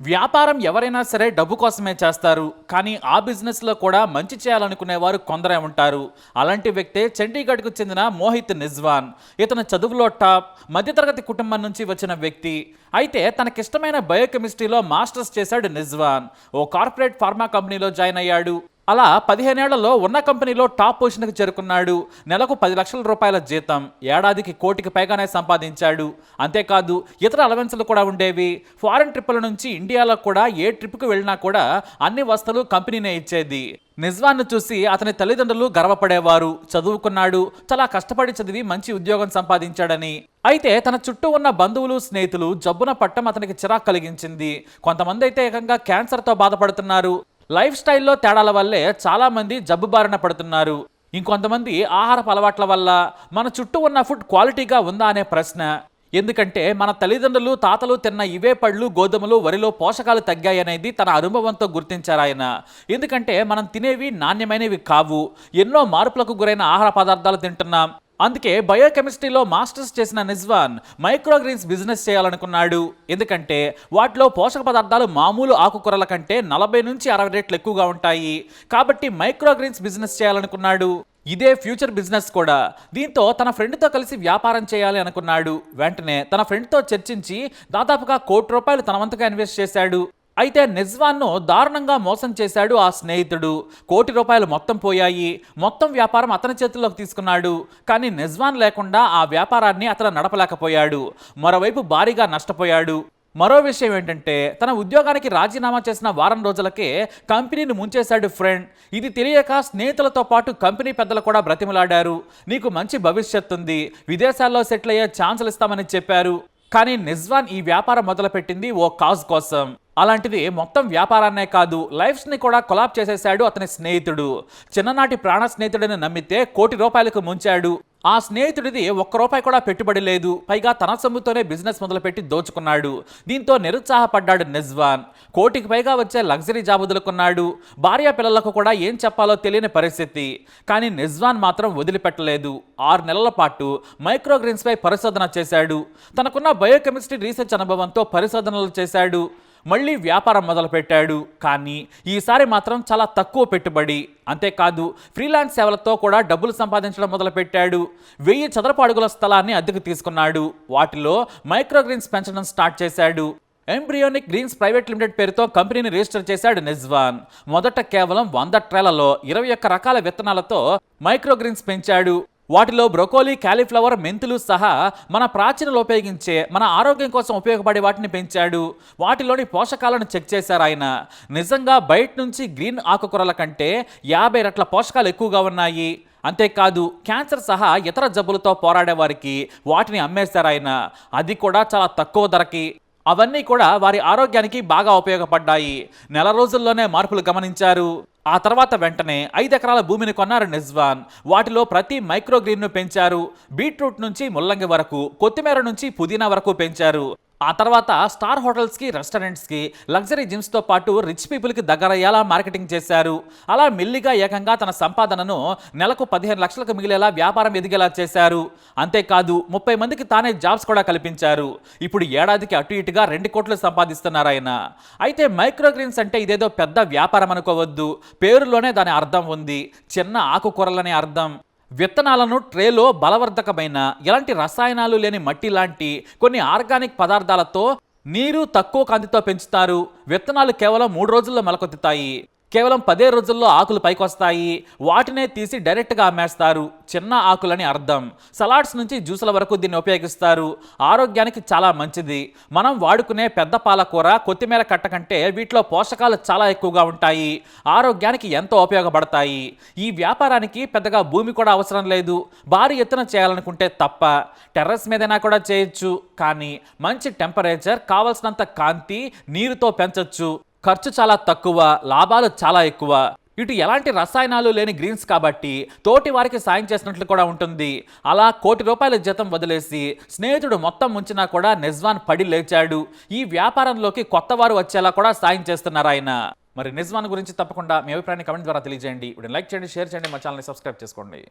వ్యాపారం ఎవరైనా సరే డబ్బు కోసమే చేస్తారు. కానీ ఆ బిజినెస్లో కూడా మంచి చేయాలనుకునేవారు కొందరే ఉంటారు. అలాంటి వ్యక్తే చండీగఢ్కు చెందిన మోహిత్ నిజ్వాన్. ఇతను చదువులో టాప్, మధ్యతరగతి కుటుంబం నుంచి వచ్చిన వ్యక్తి. అయితే తనకిష్టమైన బయోకెమిస్ట్రీలో మాస్టర్స్ చేశాడు నిజ్వాన్. ఓ కార్పొరేట్ ఫార్మా కంపెనీలో జాయిన్ అయ్యాడు. అలా 15 ఏళ్లలో ఉన్న కంపెనీలో టాప్ పొజిషన్కి చేరుకున్నాడు. నెలకు 10 లక్షల రూపాయల జీతం, ఏడాదికి కోటికి పైగానే సంపాదించాడు. అంతేకాదు ఇతర అలవెన్సులు కూడా ఉండేవి. ఫారెన్ ట్రిప్పుల నుంచి ఇండియాలో కూడా ఏ ట్రిప్కి వెళ్ళినా కూడా అన్ని వస్తువులు కంపెనీనే ఇచ్చేది. నిజ్వాన్ను చూసి అతని తల్లిదండ్రులు గర్వపడేవారు. చదువుకున్నాడు, చాలా కష్టపడి చదివి మంచి ఉద్యోగం సంపాదించాడని. అయితే తన చుట్టూ ఉన్న బంధువులు, స్నేహితులు జబ్బున పట్టం అతనికి చిరాకు కలిగించింది. కొంతమంది అయితే ఏకంగా క్యాన్సర్తో బాధపడుతున్నారు. లైఫ్ స్టైల్లో తేడాల వల్లే చాలామంది జబ్బు బారిన పడుతున్నారు. ఇంకొంతమంది ఆహారపు అలవాట్ల వల్ల. మన చుట్టూ ఉన్న ఫుడ్ క్వాలిటీగా ఉందా అనే ప్రశ్న. ఎందుకంటే మన తల్లిదండ్రులు, తాతలు తిన్న ఇవే పళ్ళు, గోధుమలు, వరిలో పోషకాలు తగ్గాయనేది తన అనుభవంతో గుర్తించారు ఆయన. ఎందుకంటే మనం తినేవి నాణ్యమైనవి కావు. ఎన్నో మార్పులకు గురైన ఆహార పదార్థాలు తింటున్నాం. అందుకే బయోకెమిస్ట్రీలో మాస్టర్స్ చేసిన నిజ్వాన్ మైక్రోగ్రీన్స్ బిజినెస్ చేయాలనుకున్నాడు. ఎందుకంటే వాటిలో పోషక పదార్థాలు మామూలు ఆకుకూరల కంటే 40 నుంచి 60 రెట్లు ఎక్కువగా ఉంటాయి. కాబట్టి మైక్రోగ్రీన్స్ బిజినెస్ చేయాలనుకున్నాడు. ఇదే ఫ్యూచర్ బిజినెస్ కూడా. దీంతో తన ఫ్రెండ్తో కలిసి వ్యాపారం చేయాలి అనుకున్నాడు. వెంటనే తన ఫ్రెండ్తో చర్చించి దాదాపుగా ₹1,00,00,000 తన వంతుగా ఇన్వెస్ట్ చేశాడు. అయితే నిజ్వాన్ను దారుణంగా మోసం చేశాడు ఆ స్నేహితుడు. ₹1,00,00,000 మొత్తం పోయాయి. మొత్తం వ్యాపారం అతని చేతుల్లోకి తీసుకున్నాడు. కానీ నిజ్వాన్ లేకుండా ఆ వ్యాపారాన్ని అతను నడపలేకపోయాడు. మరోవైపు భారీగా నష్టపోయాడు. మరో విషయం ఏంటంటే తన ఉద్యోగానికి రాజీనామా చేసిన వారం రోజులకే కంపెనీని ముంచేశాడు ఫ్రెండ్. ఇది తెలియక స్నేహితులతో పాటు కంపెనీ పెద్దలు కూడా బ్రతిమలాడారు. నీకు మంచి భవిష్యత్తు ఉంది, విదేశాల్లో సెటిల్ అయ్యే ఛాన్సులు ఇస్తామని చెప్పారు. కానీ నిజ్వాన్ ఈ వ్యాపారం మొదలుపెట్టింది ఓ కాజ్ కోసం. అలాంటిది మొత్తం వ్యాపారాన్నే కాదు, లైఫ్స్ని కూడా కొలాప్ చేసేశాడు అతని స్నేహితుడు. చిన్ననాటి ప్రాణ స్నేహితుడిని నమ్మితే ₹1,00,00,000 ముంచాడు. ఆ స్నేహితుడిది ₹1 కూడా పెట్టుబడి లేదు. పైగా తన సొమ్ముతోనే బిజినెస్ మొదలుపెట్టి దోచుకున్నాడు. దీంతో నిరుత్సాహపడ్డాడు నిజ్వాన్. ₹1,00,00,000 పైగా వచ్చే లగ్జరీ జాబ్ వదులుకున్నాడు. భార్య పిల్లలకు కూడా ఏం చెప్పాలో తెలియని పరిస్థితి. కానీ నిజ్వాన్ మాత్రం వదిలిపెట్టలేదు. 6 నెలల పాటు మైక్రోగ్రీన్స్పై పరిశోధన చేశాడు. తనకున్న బయోకెమిస్ట్రీ రీసెర్చ్ అనుభవంతో పరిశోధనలు చేశాడు. మళ్ళీ వ్యాపారం మొదలుపెట్టాడు. కానీ ఈసారి మాత్రం చాలా తక్కువ పెట్టుబడి. అంతేకాదు ఫ్రీలాన్స్ సేవలతో కూడా డబ్బులు సంపాదించడం మొదలుపెట్టాడు. 1000 చదరపు అడుగుల స్థలాన్ని అద్దెకు తీసుకున్నాడు. వాటిలో మైక్రోగ్రీన్స్ పెంచడం స్టార్ట్ చేశాడు. ఎంబ్రియోనిక్ గ్రీన్స్ ప్రైవేట్ లిమిటెడ్ పేరుతో కంపెనీని రిజిస్టర్ చేశాడు నిజ్వాన్. మొదట కేవలం 100 ట్రేలలో 21 రకాల విత్తనాలతో మైక్రోగ్రీన్స్ పెంచాడు. వాటిలో బ్రొకోలీ, కాలీఫ్లవర్, మెంతులు సహా మన ప్రాచీనలు ఉపయోగించే, మన ఆరోగ్యం కోసం ఉపయోగపడే వాటిని పెంచాడు. వాటిలోని పోషకాలను చెక్ చేశారు ఆయన. నిజంగా బయట నుంచి గ్రీన్ ఆకుకూరల కంటే 50 రెట్ల పోషకాలు ఎక్కువగా ఉన్నాయి. అంతేకాదు క్యాన్సర్ సహా ఇతర జబ్బులతో పోరాడే వారికి వాటిని అమ్మేశారు ఆయన. అది కూడా చాలా తక్కువ ధరకి. అవన్నీ కూడా వారి ఆరోగ్యానికి బాగా ఉపయోగపడ్డాయి. నెల రోజుల్లోనే మార్పులు గమనించారు. ఆ తర్వాత వెంటనే 5 ఎకరాల భూమిని కొన్నారు నిజ్వాన్. వాటిలో ప్రతి మైక్రోగ్రీన్ను పెంచారు. బీట్రూట్ నుంచి ముల్లంగి వరకు, కొత్తిమీర నుంచి పుదీనా వరకు పెంచారు. ఆ తర్వాత స్టార్ హోటల్స్కి, రెస్టారెంట్స్కి, లగ్జరీ జిమ్స్తో పాటు రిచ్ పీపుల్కి దగ్గరయ్యేలా మార్కెటింగ్ చేశారు. అలా మెల్లిగా ఏకంగా తన సంపాదనను నెలకు 15 లక్షలకు మిగిలేలా వ్యాపారం ఎదిగేలా చేశారు. అంతేకాదు 30 మందికి తానే జాబ్స్ కూడా కల్పించారు. ఇప్పుడు ఏడాదికి అటు ఇటుగా 2 కోట్లు సంపాదిస్తున్నారు ఆయన. అయితే మైక్రోగ్రీన్స్ అంటే ఇదేదో పెద్ద వ్యాపారం అనుకోవద్దు. పేరులోనే దాని అర్థం ఉంది. చిన్న ఆకుకూరలనే అర్థం. విత్తనాలను ట్రేలో బలవర్ధకమైన, ఎలాంటి రసాయనాలు లేని మట్టి లాంటి కొన్ని ఆర్గానిక్ పదార్థాలతో నీరు తక్కువ కాంతితో పెంచుతారు. విత్తనాలు కేవలం 3 రోజుల్లో మొలకెత్తుతాయి. కేవలం 10 రోజుల్లో ఆకులు పైకొస్తాయి. వాటినే తీసి డైరెక్ట్గా అమ్మేస్తారు. చిన్న ఆకులని అర్థం. సలాడ్స్ నుంచి జ్యూసుల వరకు దీన్ని ఉపయోగిస్తారు. ఆరోగ్యానికి చాలా మంచిది. మనం వాడుకునే పెద్ద పాలకూర, కొత్తిమీర కట్ట కంటే వీటిలో పోషకాలు చాలా ఎక్కువగా ఉంటాయి. ఆరోగ్యానికి ఎంతో ఉపయోగపడతాయి. ఈ వ్యాపారానికి పెద్దగా భూమి కూడా అవసరం లేదు. భారీ ఎత్తున చేయాలనుకుంటే తప్ప. టెర్రస్ మీదైనా కూడా చేయొచ్చు. కానీ మంచి టెంపరేచర్, కావలసినంత కాంతి, నీరుతో పెంచొచ్చు. ఖర్చు చాలా తక్కువ, లాభాలు చాలా ఎక్కువ. ఇటు ఎలాంటి రసాయనాలు లేని గ్రీన్స్ కాబట్టి తోటి వారికి సాయం చేసినట్లు కూడా ఉంటుంది. అలా ₹1,00,00,000 జీతం వదిలేసి స్నేహితుడు మొత్తం ముంచినా కూడా నిజ్వాన్ పడి లేచాడు. ఈ వ్యాపారంలోకి కొత్త వారు వచ్చేలా కూడా సాయం చేస్తున్నారు ఆయన. మరి నిజ్వాన్ గురించి తప్పకుండా మీ అభిప్రాయాన్ని కమెంట్ ద్వారా తెలియజేయండి. లైక్ చేయండి, షేర్ చేయండి, మా ఛానల్ని సబ్స్క్రైబ్ చేసుకోండి.